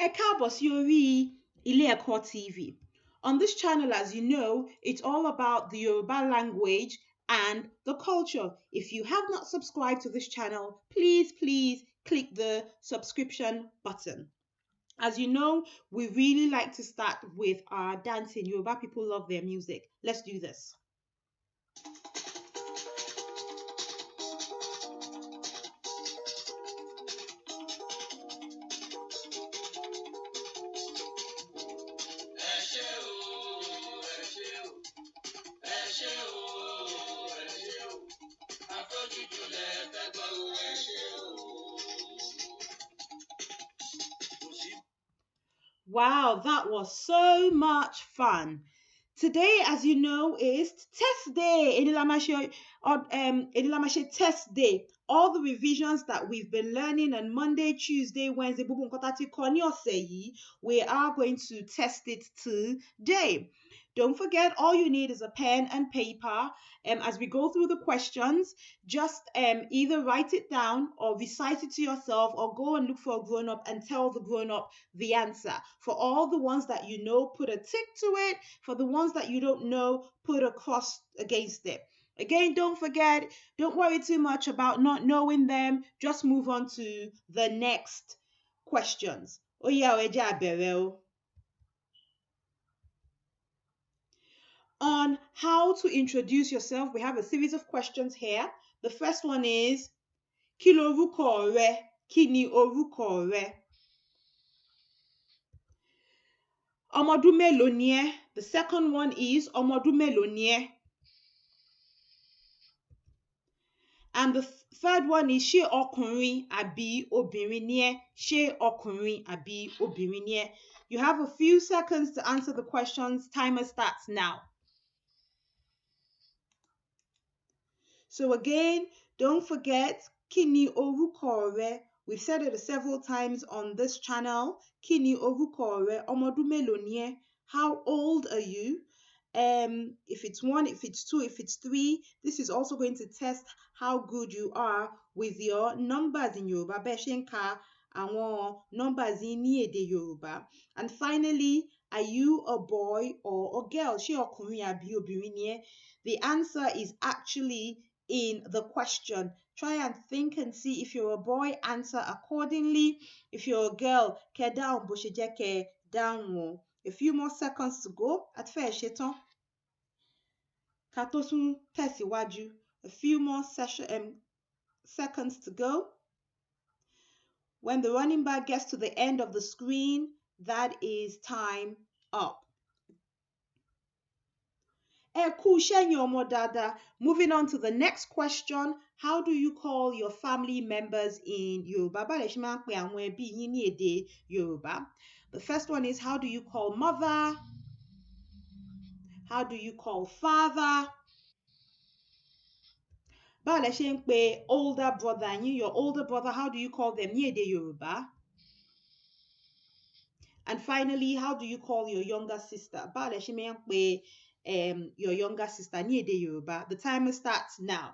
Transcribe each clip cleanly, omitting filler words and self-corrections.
Ẹ káàbọ̀ sí orí Ile Eko TV. On this channel, as you know, it's all about the Yoruba language and the culture. If you have not subscribed to this channel, please click the subscription button. As you know, we really like to start with our dancing. Yoruba people love their music. Let's do this. Wow, that was so much fun. Today, as you know, is test day. Enilamashe test day. All the revisions that we've been learning on Monday, Tuesday, Wednesday, we are going to test it today. Don't forget, all you need is a pen and paper. As we go through the questions, just either write it down or recite it to yourself, or go and look for a grown up and tell the grown up the answer. For all the ones that you know, put a tick to it. For the ones that you don't know, put a cross against it. Again, don't forget, don't worry too much about not knowing them. Just move on to the next questions. On how to introduce yourself, we have a series of questions here. The first one is, Kí lorúkọ rẹ? Kí ni orúkọ rẹ? Ọmọ ọdún mélòó ni ẹ́? The second one is, ọmọ ọdún mélòó ni ẹ́? And the third one is, ṣé ọkùnrin àbí obìnrin ni ẹ́? Ṣé ọkùnrin àbí obìnrin ni ẹ́? You have a few seconds to answer the questions. Timer starts now. So again, don't forget, kí ni orúkọ rẹ? We've said it several times on this channel. Kí ni orúkọ rẹ? Ọmọ ọdún mélòó ni ẹ́? How old are you? If it's 1, if it's 2, if it's 3, this is also going to test how good you are with your numbers in Yoruba. Bẹ́ẹ̀ ṣe ń ka àwọn numbers yín ní èdè Yoruba. And finally, are you a boy or a girl? Ṣé ọkùnrin àbí obìnrin ni ẹ́? The answer is actually in the question. Try and think and see. If you're a boy, answer accordingly. If you're a girl, kẹ́ dáhùn bó ṣe jẹ́ kẹ́ dáhùn o. A few more seconds to go. Àti fẹ́ẹ̀ ṣe tán. Ká tó tún tẹ̀síwájú. A few more seconds to go. When the running bar gets to the end of the screen, that is time up. Ẹ kú iṣẹ́ yín ọmọ dáadáa. Moving on to the next question. How do you call your family members in Yoruba? Báwo lẹ ṣe máa ń pe àwọn ẹbí yín ní èdè Yoruba? The first one is, how do you call mother? How do you call father? Báwo lẹ ṣe ń pe older brother yín? Your older brother, how do you call them ní èdè Yoruba? And finally, how do you call your younger sister? Báwo lẹ ṣe máa ń pe your younger sister ní èdè Yoruba? The timer starts now.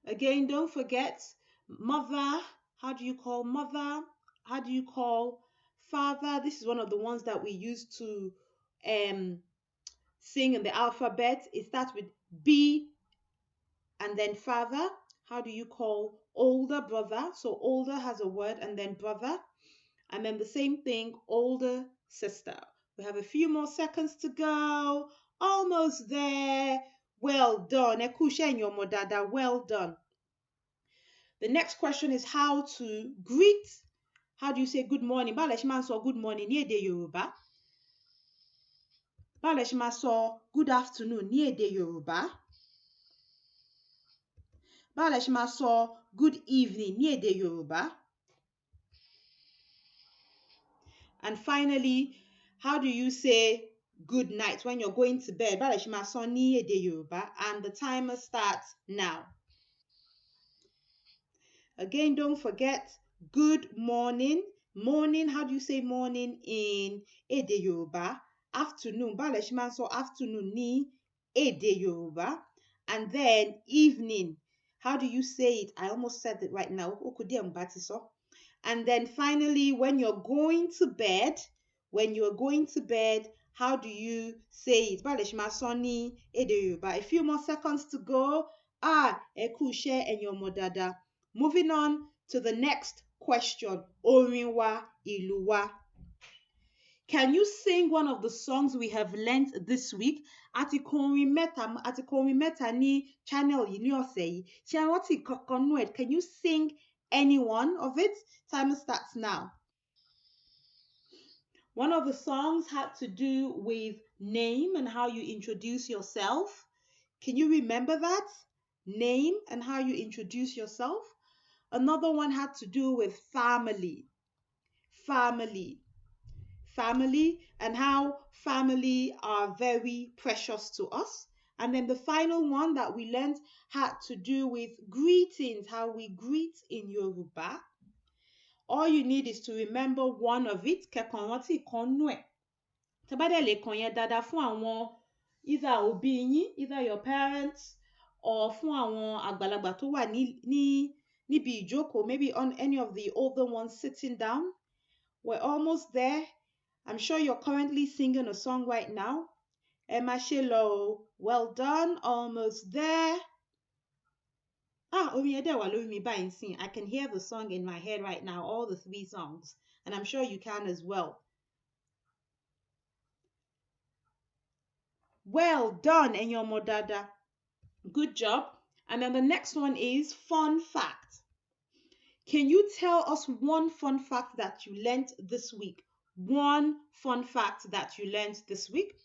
Again, don't forget, mother, how do you call mother? How do you call father? This is one of the ones that we use to sing in the alphabet. It starts with B and then father. How do you call older brother? So older has a word and then brother. And then the same thing, older sister. We have a few more seconds to go. Almost there. Well done. Ẹ kú iṣẹ́ yín ọmọ dáadáa. Well done. The next question is how to greet. How do you say good morning? Báwo lẹ ṣe máa ń sọ good morning ní èdè Yorùbá? Báwo lẹ ṣe máa sọ good afternoon ní èdè Yorùbá? Báwo lẹ ṣe máa sọ good evening ní èdè Yorùbá? And finally, how do you say good night when you're going to bed? Báwo lẹ ṣe máa sọ ní èdè Yorùbá? And the timer starts now. Again, don't forget, good morning. Morning, how do you say morning in èdè Yorùbá? Afternoon, báwo lẹ ṣe máa sọ afternoon ní èdè Yorùbá? And then evening, how do you say it? I almost said it right now. Ó kù díẹ̀ mo bá ti sọ. And then finally, when you're going to bed, how do you say it? Soni Yoruba. A few more seconds to go. Ẹ kú iṣẹ́ ẹ̀yin ọmọ dáadáa. Moving on to the next question. Orin wa, ìlù wa. Can you sing one of the songs we have learnt this week? Àti kọ orin mẹ́ta ní channel yìí ní ọ̀sẹ̀ yìí. Ṣé ẹ rántí kankan nú ẹ̀? Can you sing any one of it? Time starts now. One of the songs had to do with name and how you introduce yourself. Can you remember that? Name and how you introduce yourself. Another one had to do with family. Family and how family are very precious to us. And then the final one that we learned had to do with greetings, how we greet in Yoruba. All you need is to remember one of it. Kẹ̀kàn rántí ìkan nú ẹ̀. Tẹ́ bá dẹ̀ lè kàn yẹn dáadáa fún àwọn either òbí yín, either your parents, or fún àwọn àgbàlagbà tó wà níbi ìjókòó, maybe on any of the older ones sitting down. We're almost there. I'm sure you're currently singing a song right now. Ẹ má ṣe lọ o. Well done, almost there. Orin yẹn dẹ̀ wà lórí mi báyìí nsìn. I can hear the song in my head right now, all the 3 songs. And I'm sure you can as well. Well done, ẹ̀yin ọmọ dáadáa. Good job. And then the next one is fun fact. Can you tell us one fun fact that you learnt this week? One fun fact that you learned this week.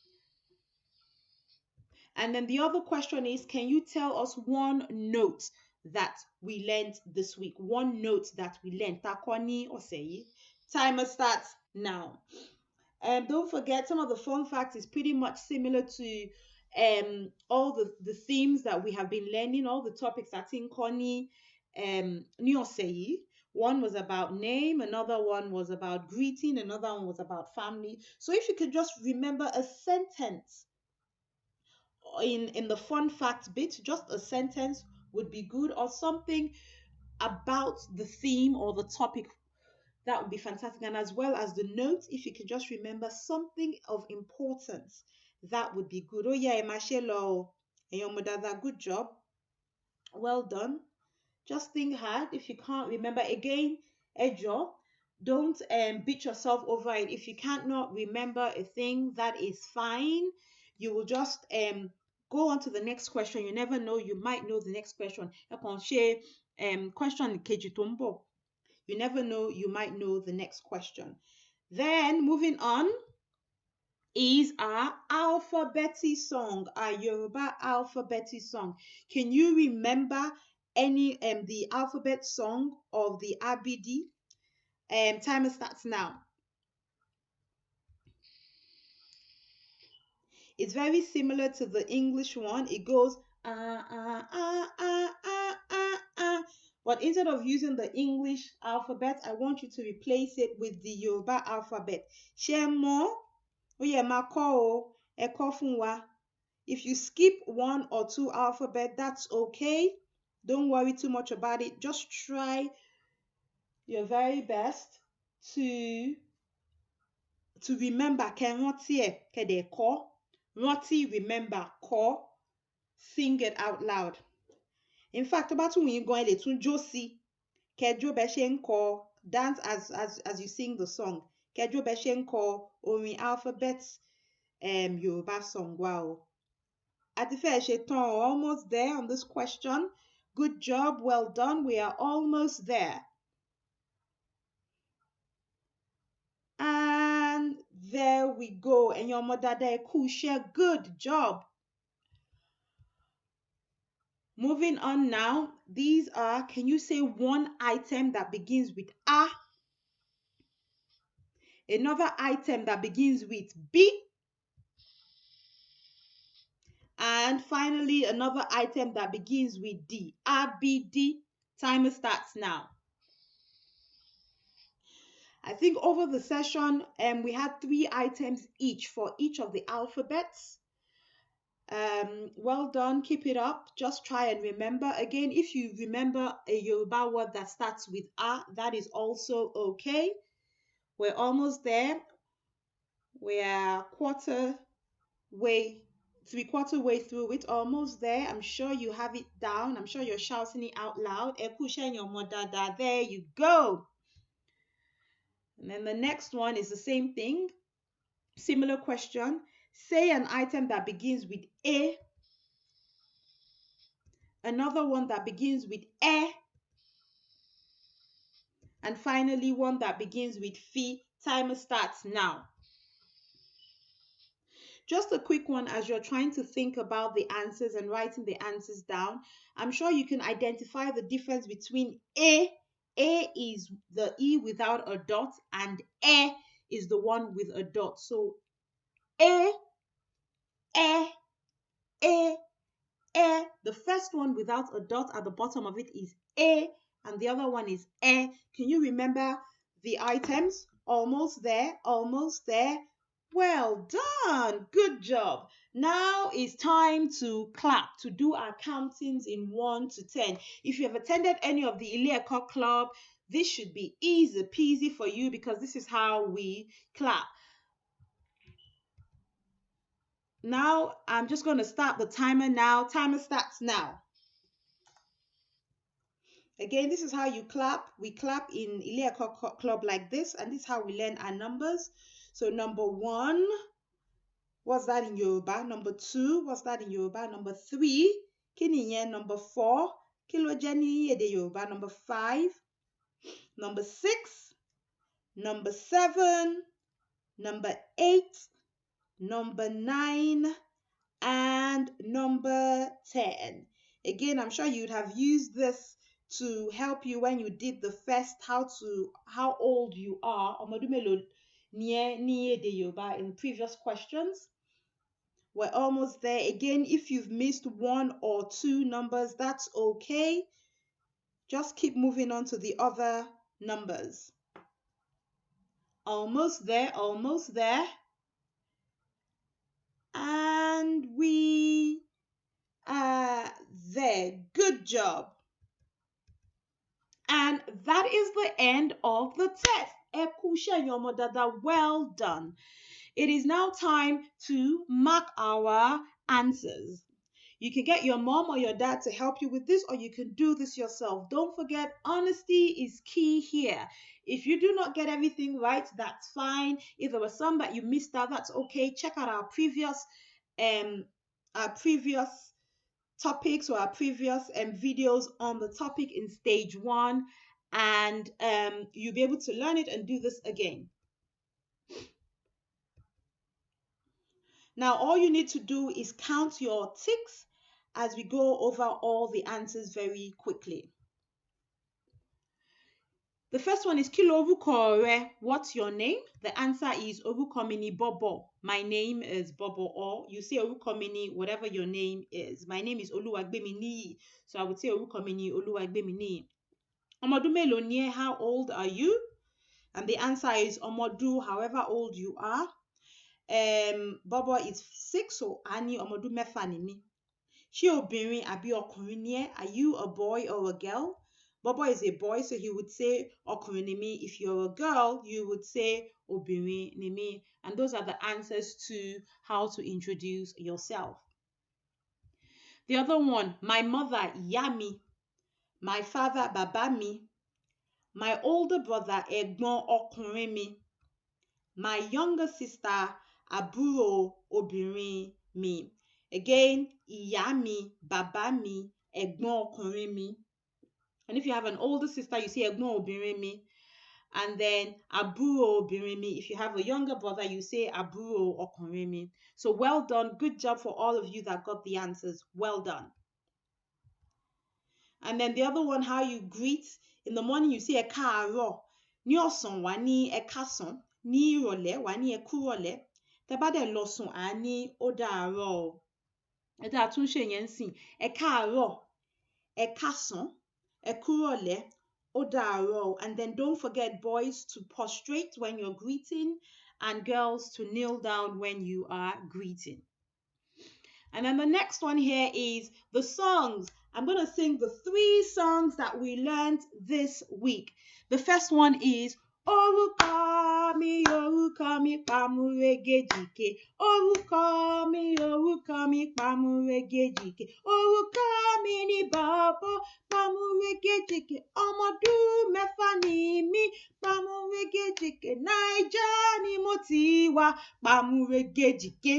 And then the other question is, can you tell us one note that we learned this week? One note that we learned. Takwani Oseyi. Timer starts now. And don't forget, some of the fun facts is pretty much similar to all the themes that we have been learning, all the topics that's in Koni Oseyi. One was about name, another one was about greeting, another one was about family. So if you could just remember a sentence in the fun fact bit, just a sentence would be good, or something about the theme or the topic, that would be fantastic. And as well as the notes, if you could just remember something of importance, that would be good. Oh yeah, Emashelo, good job. Well done. Just think hard. If you can't remember, again, Ejo, don't beat yourself over it. If you can't not remember a thing, that is fine. You will just go on to the next question. You never know, you might know the next question. Question kejì tó ń bọ̀. You never know, you might know the next question. Then moving on is our alphabety song, our Yoruba alphabety song. Can you remember any the alphabet song of the ABD? Timer starts now. It's very similar to the English one. It goes but instead of using the English alphabet, I want you to replace it with the Yoruba alphabet. Shemo, oye mako, eko funwa. If you skip 1 or 2 alphabet, that's okay. Don't worry too much about it. Just try your very best to remember. Remember, ko, sing it out loud. In fact, about when you go in tún jó sí, kẹjọ bẹ ṣe ń kọ, dance as you sing the song. Kẹjọ bẹ ṣe ń kọ orin alphabet Yoruba song. Wow. Àti fẹ́ ṣe tán, almost there on this question. Good job, well done. We are almost there. And there we go. And your mother there, Kusha, good job. Moving on now, these are, can you say one item that begins with A? Another item that begins with B? And finally, another item that begins with D. A, B, D. Timer starts now. I think over the session, we had 3 items each for each of the alphabets. Well done, keep it up. Just try and remember. Again, if you remember a Yoruba word that starts with A, that is also okay. We're almost there. We are three-quarter way through it, almost there. I'm sure you have it down. I'm sure you're shouting it out loud. There you go. And then the next one is the same thing. Similar question. Say an item that begins with A, another one that begins with E, and finally one that begins with Fi. Timer starts now. Just a quick one as you're trying to think about the answers and writing the answers down. I'm sure you can identify the difference between A. A is the E without a dot, and E is the one with a dot. So A, E, A, E. The first one without a dot at the bottom of it is A, and the other one is E. Can you remember the items? Almost there, almost there. Well done. Good job. Now it's time to clap, to do our countings in 1 to 10. If you have attended any of the Ile Eko Club, this should be easy peasy for you because this is how we clap. Now, I'm just going to start the timer now. Timer starts now. Again, this is how you clap. We clap in Ile Eko Club like this, and this is how we learn our numbers. So number 1, what's that in Yoruba? Number 2, what's that in Yoruba? Number 3, kini yen? Number 4, kilo jeni ede Yoruba? Number 5, number 6, number 7, number 8, number 9, and number 10. Again, I'm sure you'd have used this to help you when you did the first how old you are in previous questions. We're almost there. Again, if you've missed 1 or 2 numbers, that's okay. Just keep moving on to the other numbers. Almost there, almost there. And we are there. Good job. And that is the end of the test. Well done. It is now time to mark our answers. You can get your mom or your dad to help you with this, or you can do this yourself. Don't forget, honesty is key here. If you do not get everything right, that's fine. If there was some that you missed out, that's okay. Check out our previous topics or our previous videos on the topic in stage 1, and you'll be able to learn it and do this again. Now all you need to do is count your ticks as we go over all the answers very quickly. The first one is Kilo orúkọ rẹ? What's your name? The answer is orúkọ mi ni Bobo. My name is Bobo, or you say orúkọ mi ni whatever your name is. My name is Oluwagbeminiyi, so I would say orúkọ mi ni Oluwagbeminiyi. Ọmọ ọdún mélòó ni ẹ́? How old are you? And the answer is ọmọ ọdún, however old you are. Bobo is 6, so a ní ọmọ ọdún mẹ́fà ni mí. Ṣé obìnrin àbí ọkùnrin ni ẹ́? Are you a boy or a girl? Bobo is a boy, so he would say ọkùnrin ni mí. If you're a girl, you would say obìnrin ni mí. And those are the answers to how to introduce yourself. The other one, my mother, ìyá mi. My father, bàbá mi. My older brother, ẹ̀gbọ́n ọkùnrin mi. My younger sister, àbúrò obìnrin mi. Again, ìyá mi, bàbá mi, ẹ̀gbọ́n ọkùnrin mi. And if you have an older sister, you say ẹ̀gbọ́n obìnrin mi. And then àbúrò obìnrin mi. If you have a younger brother, you say àbúrò ọkùnrin mi. So well done. Good job for all of you that got the answers. Well done. And then the other one, how you greet. In the morning, you say ẹ káàárọ̀. Ní ọ̀sán, wà ní ẹ káàsán. Ní ìrọ̀lẹ́, wà ní ẹ kúrọ̀lẹ́. Tẹ́ bá dẹ̀ lọ sùn, à ní ó dàárọ̀. Ẹ dá tún ṣe yẹn sìn. Ẹ káàárọ̀, ẹ káàsán, ẹ kúrọ̀lẹ́, ó dàárọ̀. And then don't forget, boys, to prostrate when you're greeting, and girls to kneel down when you are greeting. And then the next one here is the songs. I'm going to sing the 3 songs that we learned this week. The first one is Orúkọ mi pàmùrégèjìké. Orúkọ mi pàmùrégèjìké. Orúkọ mi ni Bàbá pàmùrégèjìké. Ọmọdún mẹ́fà ni mí pàmùrégèjìké. Naija ni mo ti wá pàmùrégèjìké.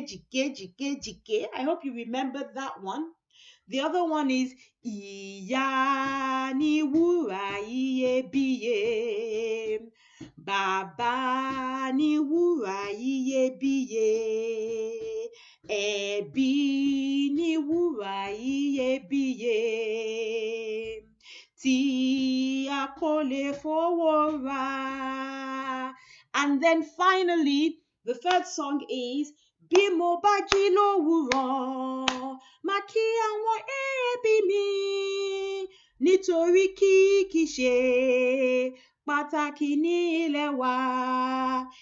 I hope you remember that one. The other one is Ìyá ni wúrà iyebíye. Bàbá ni wúrà iyebíye. Ẹbí ni wúrà iyebíye. Tí a kò lè fowó rà. And then finally, the third song is Bí mo bá jí lówùúrọ̀, máa kí àwọn ẹbí mi nítorí kìí ṣe pàtàkì ní ilẹ̀ wa.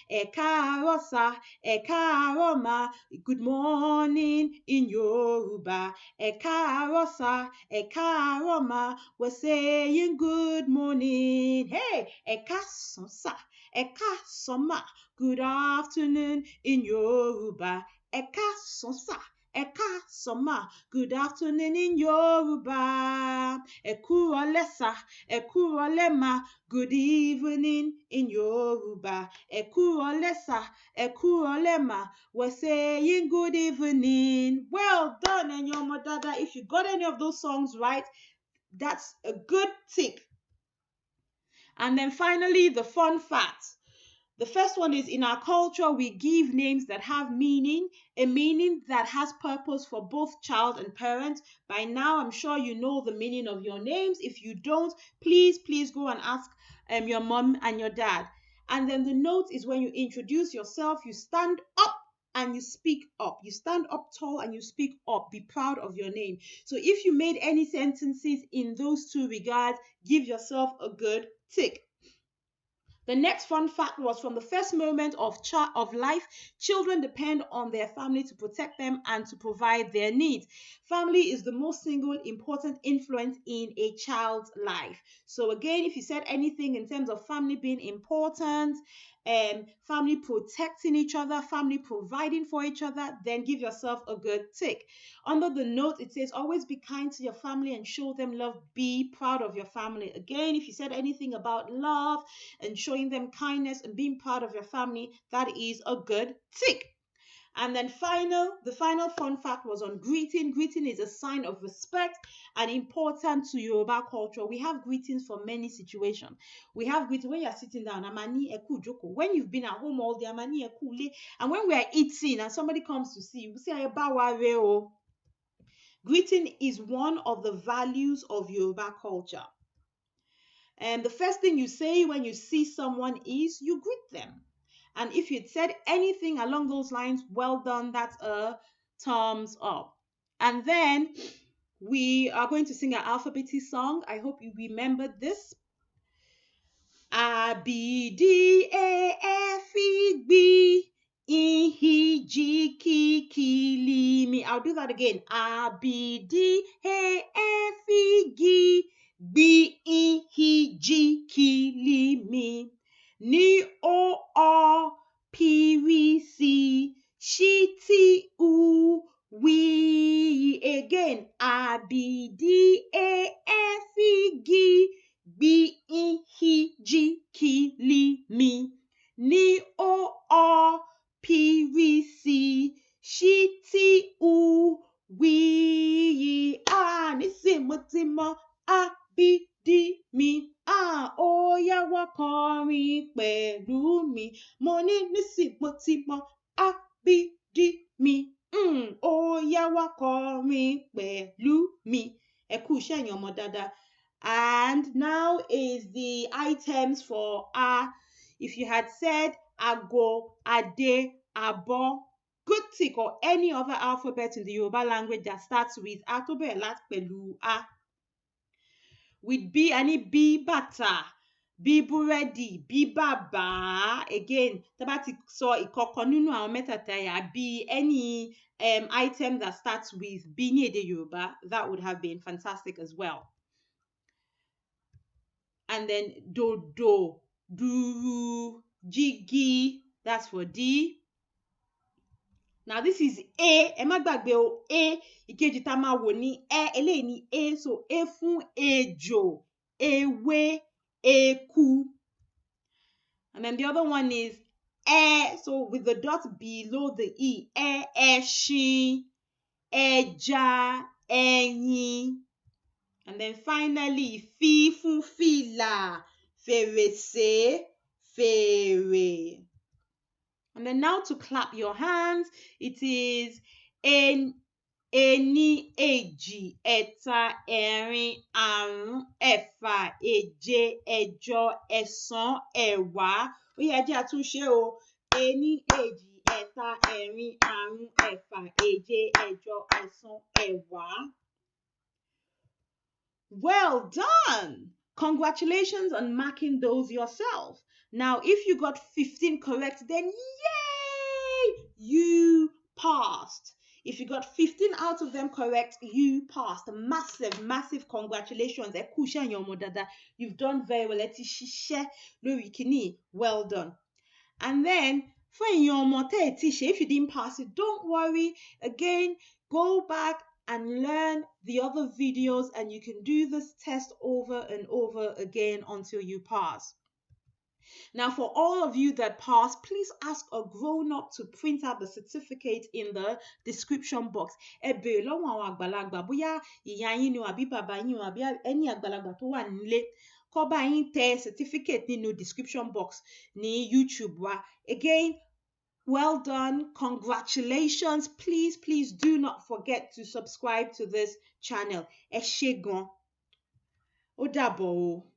Ẹ káàárọ̀ sà, ẹ káàárọ̀ mà, good morning in Yoruba. Ẹ káàárọ̀ sà, ẹ káàárọ̀ mà, we're saying good morning. Hey, ẹ káàsán sà, ẹ káàsán mà, good afternoon in Yoruba. Ẹ káàsán sà, ẹ káàsán mà, good afternoon in Yoruba. Ẹ kúrọ̀lẹ́ sà, ẹ kúrọ̀lẹ́ mà, good evening in Yoruba. Ẹ kúrọ̀lẹ́ sà, ẹ kúrọ̀lẹ́ mà, we're saying good evening. Well done, ẹ̀yin ọmọ dáadáa. If you got any of those songs right, that's a good tick. And then finally, the fun facts. The first one is in our culture, we give names that have meaning, a meaning that has purpose for both child and parent. By now, I'm sure you know the meaning of your names. If you don't, please go and ask your mom and your dad. And then the note is when you introduce yourself, you stand up and you speak up. You stand up tall and you speak up. Be proud of your name. So if you made any sentences in those 2 regards, give yourself a good tick. The next fun fact was from the first moment of life, children depend on their family to protect them and to provide their needs. Family is the most single important influence in a child's life. So again, if you said anything in terms of family being important, family protecting each other, family providing for each other, then give yourself a good tick. Under the note, it says, always be kind to your family and show them love. Be proud of your family. Again, if you said anything about love and showing them kindness and being proud of your family, that is a good tick. And then the final fun fact was on greeting. Greeting is a sign of respect and important to Yoruba culture. We have greetings for many situations. We have greeting when you're sitting down, amani eku joko. When you've been at home all day, amani eku le. And when we are eating and somebody comes to see you, we say ayebawa re o. Greeting is one of the values of Yoruba culture. And the first thing you say when you see someone is you greet them. And if you'd said anything along those lines, well done, that's a thumbs up. And then we are going to sing an alphabetic song. I hope you remember this. A, B, D, A, F, E, B, E, G, K, L, M. I'll do that again. A, B, D, A, F, E, G, B, E, G, K, L, M. Ni, O, R, P, V, C, Shi, T, U, we. Again. A, B, D, A, F, E, G, B, E, G, K, L, M. Ni, O, R, P, V, C, Shi, T, U, we. A, nísìmọ́tímọ́, A, B, D, mi. A, ó yá wá kọrin pẹ̀lú mi. Mo ní nísìmọ́tímọ́, A, B, D, mi. Ó yá wá kọrin pẹ̀lú mi. Ẹ kú iṣẹ́ ẹ̀yin ọmọ dáadáa. And now is the items for A. If you had said ago, ade, abo, good tick, or any other alphabet in the Yoruba language that starts with A tó bẹ̀rẹ̀ láti pẹ̀lú A. With B, I need B, bàtà. bí búrẹ́dì, bí bàbá. Again, tá bá ti sọ ìkọ̀kan nínú àwọn mẹ́tẹ̀ẹ̀ta yà bí any item that starts with bí ní èdè Yorùbá, that would have been fantastic as well. And then dodo, duru, jigi, that's for D. Now this is A, ẹ má gbàgbé o, A, ìkejì tá máa wò ní ẹ, eléyìí ní A, so A fún ejò, ewé, eku. And then the other one is ẹ, so with the dot below the E, ẹ, ẹṣin, ẹja, ẹyin. And then finally, fi fún fìlà, fèrèsé, fèrè. And then now to clap your hands, it is ení, èjì, ẹ̀ta, ẹ̀rin, àrún, ẹ̀fà, èje, ẹ̀jọ, ẹ̀sán, ẹ̀wá. Ó yá ẹ jẹ́ a tún ṣe o. Ení, èjì, ẹ̀ta, ẹ̀rin, àrún, ẹ̀fà, èje, ẹ̀jọ, ẹ̀sán, ẹ̀wá. Well done! Congratulations on marking those yourself. Now, if you got 15 correct, then yay! You passed. If you got 15 out of them correct, you passed. Massive, massive congratulations. You've done very well. Well done. And then, if you didn't pass it, don't worry. Again, go back and learn the other videos, and you can do this test over and over again until you pass. Now, for all of you that pass, please ask a grown-up to print out the certificate in the description box. Ẹ béèrè lọ́wọ́ àwọn àgbàlagbà bóyá ìyá yín ni o àbí bàbá yín o àbí ẹni àgbàlagbà tó wà nílé kó bá yín tẹ certificate nínú description box ní YouTube wa. Again, well done, congratulations. Please do not forget to subscribe to this channel. Ẹ ṣé gan. Ó dàbọ̀ o.